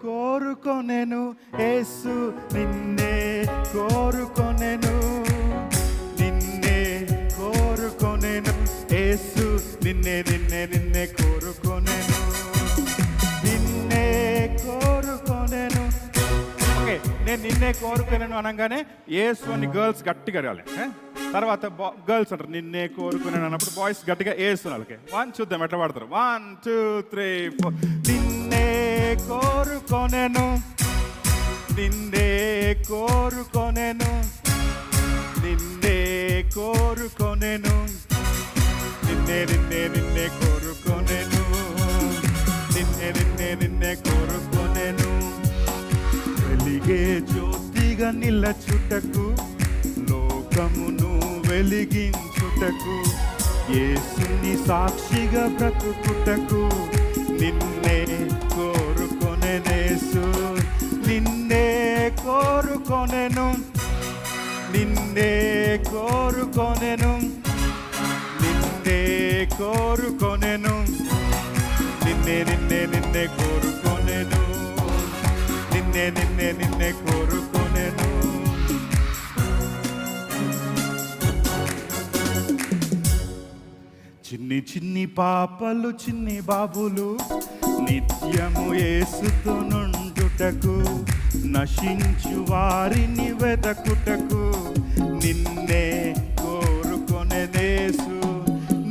కోరుకొనెను యేసు నిన్నే కోరుకొనెను నిన్నే కోరుకొనెను యేసు నిన్నే నిన్నే నిన్నే కోరుకొనెను నిన్నే కోరుకొనెను. ఓకే, నేను నిన్నే కోరుకొనెను అనగానే యేసు అని గర్ల్స్ గట్టిగా రాలి. తర్వాత గర్ల్స్ అంటారు నిన్నే కోరుకున్నాను అన్నప్పుడు బాయ్స్ గట్టిగా వేస్తున్నారు. ఓకే, 1 చూద్దాం ఎట్లా పాడతారు. 1 2 3 4. నిన్నే కోరుకొనెను నిన్నే కోరుకొనెను నిన్నే కోరుకొనెను నిన్నే నిన్నే నిన్నే కోరుకొనెను నిన్నే నిన్నే నిన్నే కోరుకొనెను. వెలిగే జ్యోతిగా నిలచుటకు లోకమును వెలిగించుటకు యేసుని సాక్షిగా బ్రతుకుటకు నిన్నే కోరుకొనెనేసు నిన్నే కోరుకొనెను నిన్నే కోరుకొనెను నిన్నే కోరుకొనెను నిన్నే నిన్నే నిన్నే కోరుకొనెను నిన్నే నిన్నే నిన్నే కోరుకొనెను. చిన్ని చిన్ని పాపలు చిన్ని బాబులు నిత్యము యేసుతో నుండుటకు నశించు వారిని వెదకుటకు నిన్నే కోరుకొనెనేసు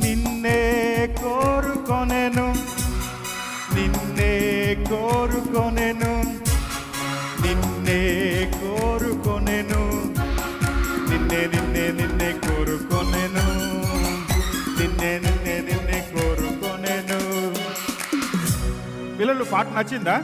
నిన్నే కోరుకొనెను నిన్నే కోరుకొనెను నిన్నే కోరుకొనెను నిన్నే నిన్నే నిన్నే కోరుకొనెను నిన్నే నిన్నే నిన్నే కోరుకొనెను. పిల్లలు పాట నచ్చిందా?